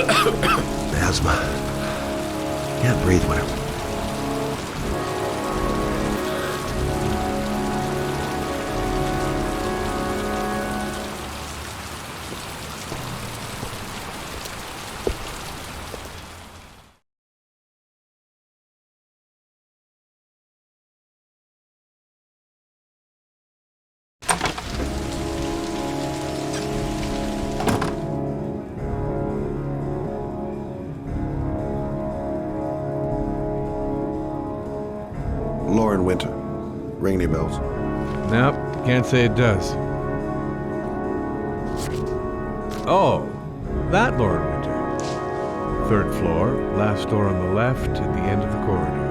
Asthma. Can't breathe well. Lauren Winter. Ring any bells? Nope, can't say it does. Oh, that Lauren Winter. Third floor, last door on the left at the end of the corridor.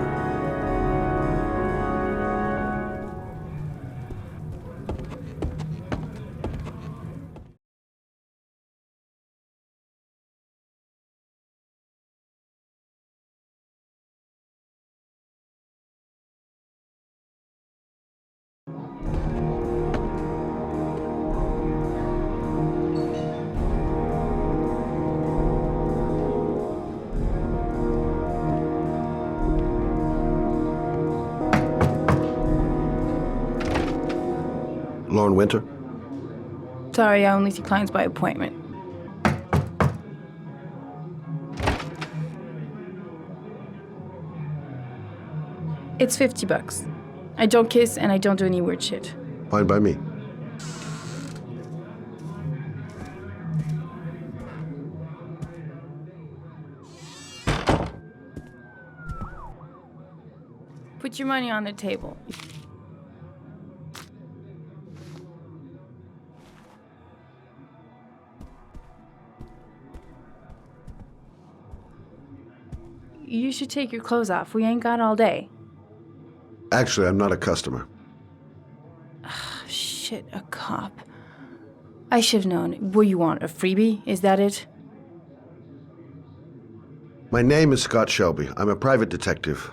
Lauren Winter? Sorry, I only see clients by appointment. It's $50. I don't kiss and I don't do any weird shit. Fine by me. Put your money on the table. You should take your clothes off. We ain't got all day. Actually, I'm not a customer. Shit, a cop. I should have known. What do you want, a freebie? Is that it? My name is Scott Shelby. I'm a private detective.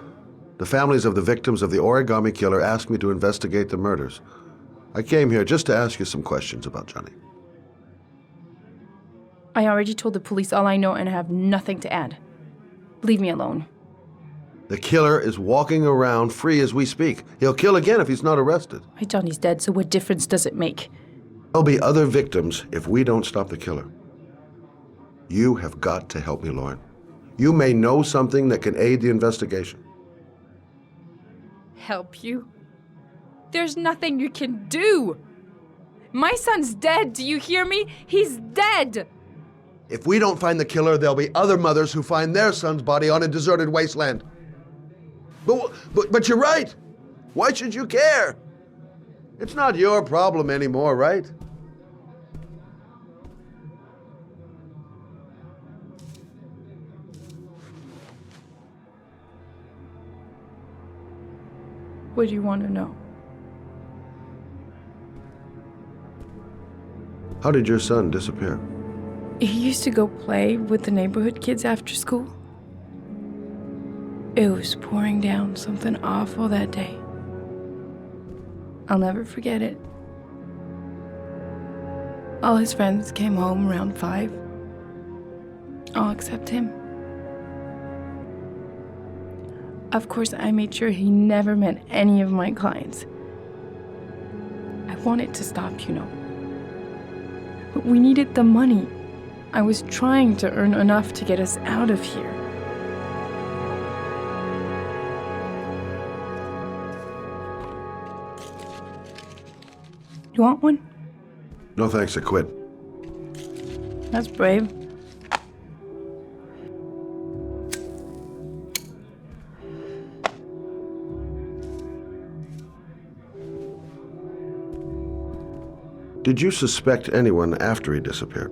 The families of the victims of the origami killer asked me to investigate the murders. I came here just to ask you some questions about Johnny. I already told the police all I know and I have nothing to add. Leave me alone. The killer is walking around free as we speak. He'll kill again if he's not arrested. My Johnny's dead, so what difference does it make? There'll be other victims if we don't stop the killer. You have got to help me, Lauren. You may know something that can aid the investigation. Help you? There's nothing you can do! My son's dead, do you hear me? He's dead! If we don't find the killer, there'll be other mothers who find their son's body on a deserted wasteland. But you're right. Why should you care? It's not your problem anymore, right? What do you want to know? How did your son disappear? He used to go play with the neighborhood kids after school. It was pouring down something awful that day. I'll never forget it. All his friends came home around 5. All except him. Of course, I made sure he never met any of my clients. I wanted to stop, you know. But we needed the money. I was trying to earn enough to get us out of here. You want one? No thanks, I quit. That's brave. Did you suspect anyone after he disappeared?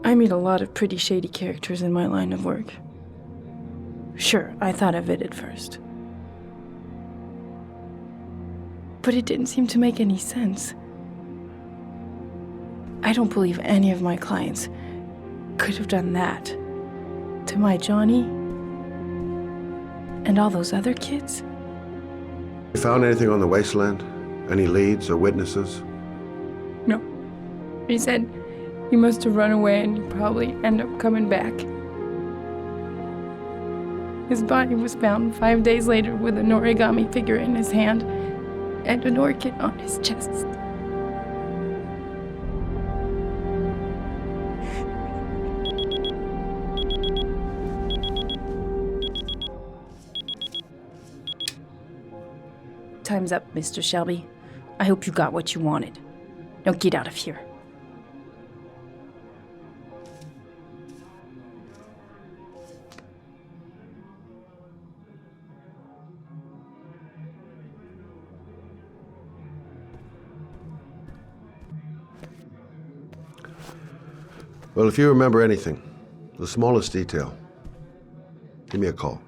I meet a lot of pretty shady characters in my line of work. Sure, I thought of it at first. But it didn't seem to make any sense. I don't believe any of my clients could have done that to my Johnny and all those other kids. You found anything on the wasteland? Any leads or witnesses? No. He said He must have run away and probably end up coming back. His body was found 5 days later with an origami figure in his hand and an orchid on his chest. Time's up, Mr. Shelby. I hope you got what you wanted. Now get out of here. Well, if you remember anything, the smallest detail, give me a call.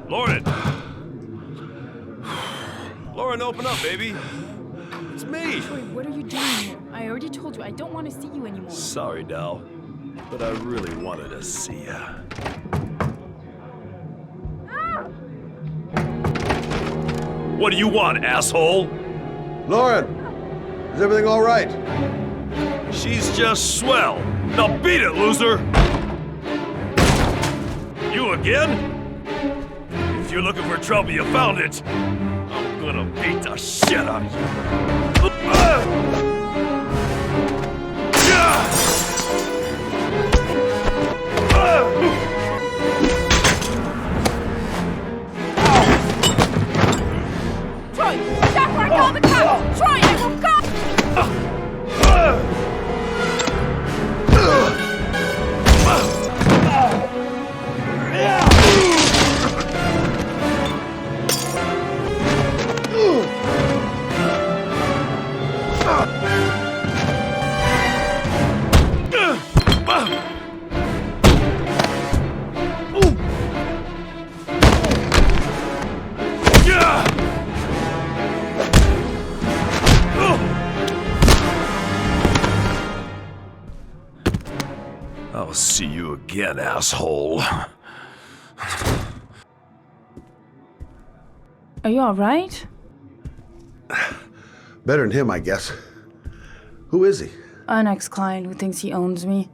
Lauren! Lauren, open up, baby. It's me. Troy, what are you doing here? I already told you I don't want to see you anymore. Sorry, Dal, but I really wanted to see ya. What do you want, asshole? Lauren! Is everything all right? She's just swell. Now beat it, loser! You again? If you're looking for trouble, you found it. I'm gonna beat the shit out of you. Troy, stop or I call the cops! Troy, I will call! I'll see you again, asshole. Are you alright? Better than him, I guess. Who is he? An ex-client who thinks he owns me.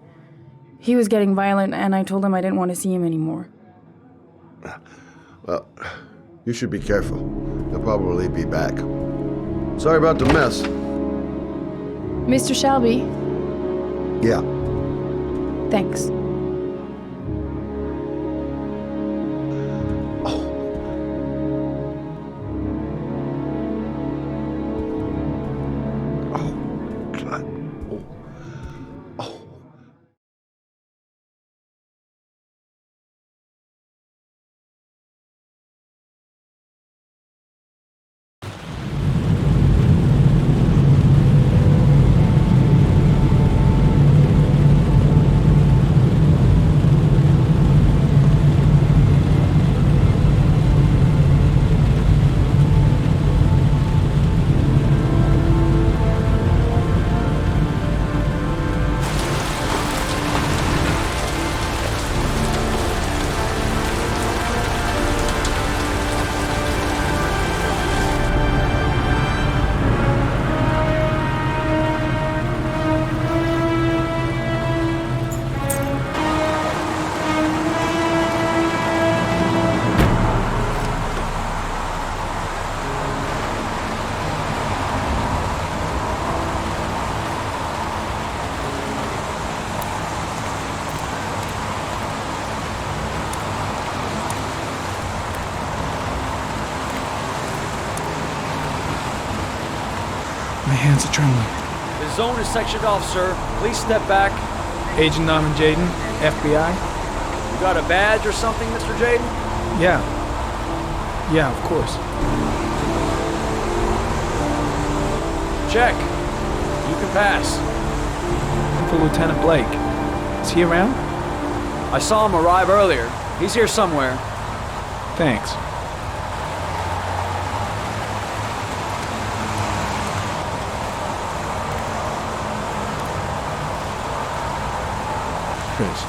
He was getting violent and I told him I didn't want to see him anymore. Well, you should be careful. He'll probably be back. Sorry about the mess. Mr. Shelby, Yeah. thanks. God. Oh. My hands are trembling. The zone is sectioned off, sir. Please step back. Agent Norman Jaden, FBI? You got a badge or something, Mr. Jaden? Yeah. Yeah, of course. Check. You can pass. for Lieutenant Blake. Is he around? I saw him arrive earlier. He's here somewhere. Thanks. Chris,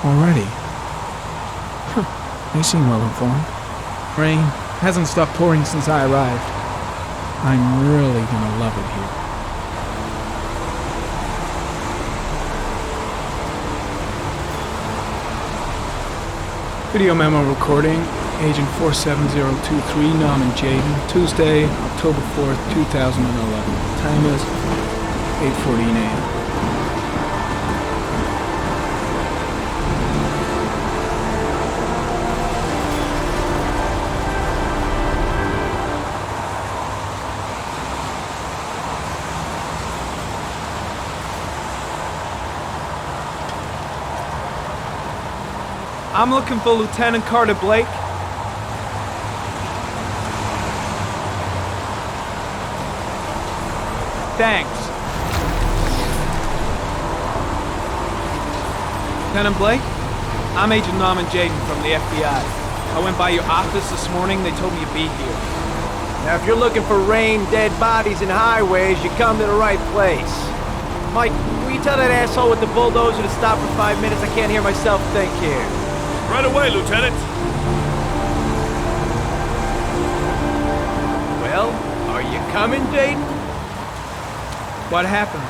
already? Huh. They seem well informed. Rain hasn't stopped pouring since I arrived. I'm really gonna love it here. Video memo recording, Agent 47023, Norman Jaden, Tuesday, October 4th, 2011. Time is 8:14 a.m. I'm looking for Lieutenant Carter Blake. Thanks. Lieutenant Blake? I'm Agent Norman Jaden from the FBI. I went by your office this morning. They told me you'd be here. Now, if you're looking for rain, dead bodies, and highways, you come to the right place. Mike, will you tell that asshole with the bulldozer to stop for 5 minutes? I can't hear myself think here. Right away, Lieutenant. Well, are you coming, Jaden? What happened?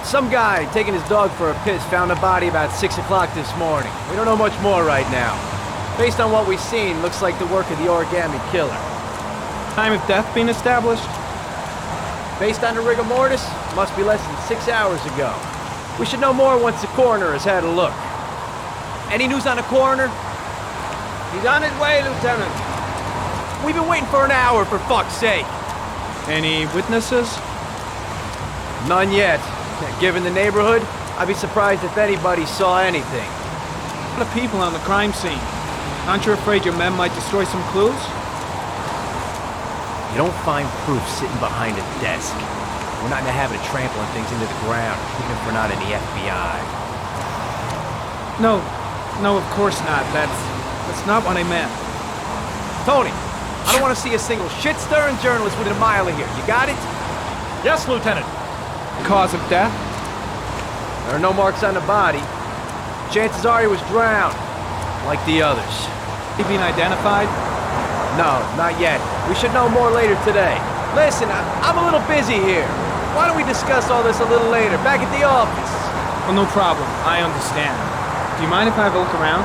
Some guy taking his dog for a piss found a body about 6 o'clock this morning. We don't know much more right now. Based on what we've seen, looks like the work of the origami killer. Time of death being established? Based on the rigor mortis, must be less than 6 hours ago. We should know more once the coroner has had a look. Any news on the coroner? He's on his way, Lieutenant. We've been waiting for an hour, for fuck's sake. Any witnesses? None yet. Given the neighborhood, I'd be surprised if anybody saw anything. A lot of people on the crime scene. Aren't you afraid your men might destroy some clues? You don't find proof sitting behind a desk. We're not in the habit of trampling things into the ground, even if we're not in the FBI. No, of course not. That's not what I meant. Tony, I don't want to see a single shit-stirring journalist within a mile of here. You got it? Yes, Lieutenant. Cause of death? There are no marks on the body. Chances are he was drowned, like the others. He been identified? No, not yet. We should know more later today. Listen, I'm a little busy here. Why don't we discuss all this a little later, back at the office? Well, no problem. I understand. Do you mind if I have a look around?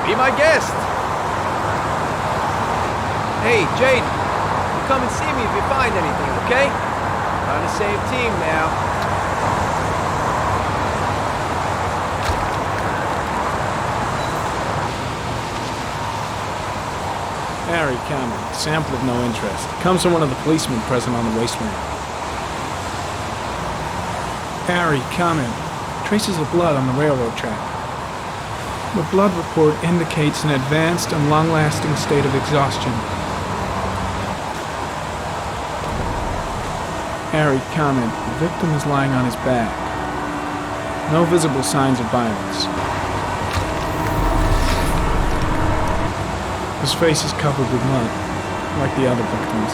Be my guest. Hey, Jaden, you come and see me if you find anything, okay? We're on the same team now. Harry Cameron, sample of no interest. Comes from one of the policemen present on the wasteland. Harry Cameron, traces of blood on the railroad track. The blood report indicates an advanced and long-lasting state of exhaustion. Harry Cameron, the victim is lying on his back. No visible signs of violence. His face is covered with mud, like the other victims.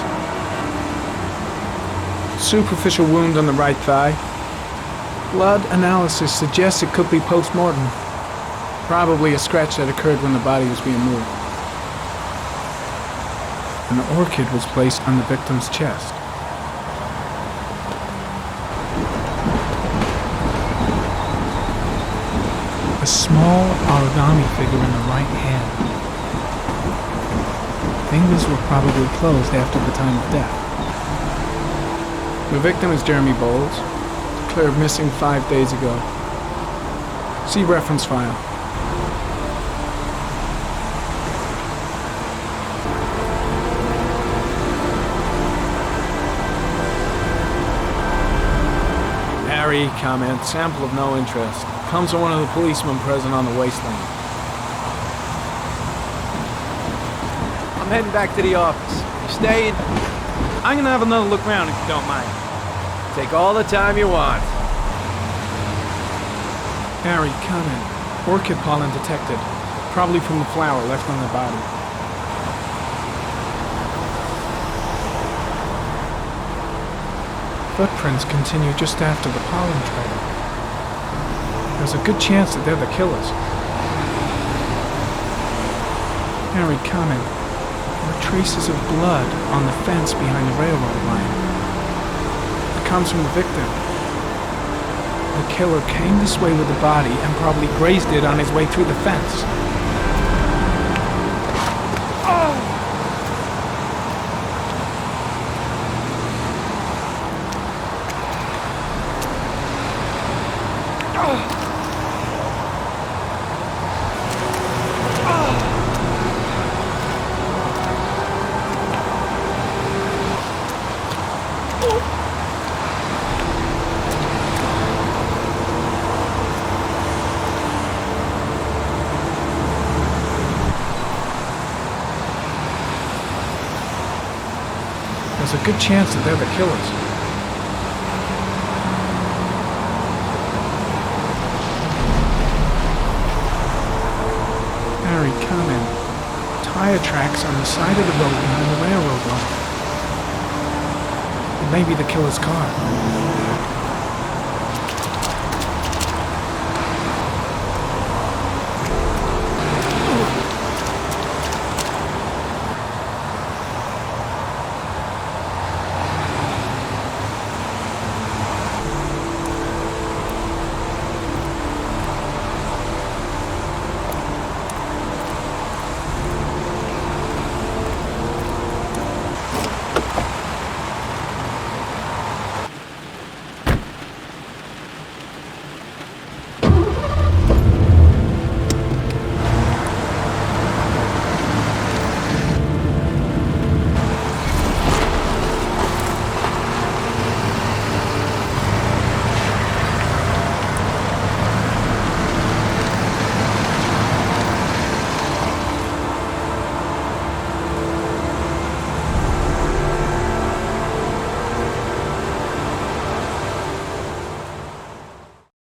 Superficial wound on the right thigh. Blood analysis suggests it could be post-mortem. Probably a scratch that occurred when the body was being moved. An orchid was placed on the victim's chest. A small origami figure in the right hand. Fingers were probably closed after the time of death. The victim is Jeremy Bowles, declared missing 5 days ago. See reference file. Harry, comment, sample of no interest. Comes from one of the policemen present on the wasteland. I'm heading back to the office. You staying? I'm gonna have another look around if you don't mind. Take all the time you want. Harry, come in. Orchid pollen detected. Probably from the flower left on the body. Footprints continue just after the pollen trail. There's a good chance that they're the killers. Harry, come in. There are traces of blood on the fence behind the railroad line. It comes from the victim. The killer came this way with the body and probably grazed it on his way through the fence. There's a good chance that they're the killers. Harry, come in. Tire tracks on the side of the road behind the railroad line. It may be the killer's car.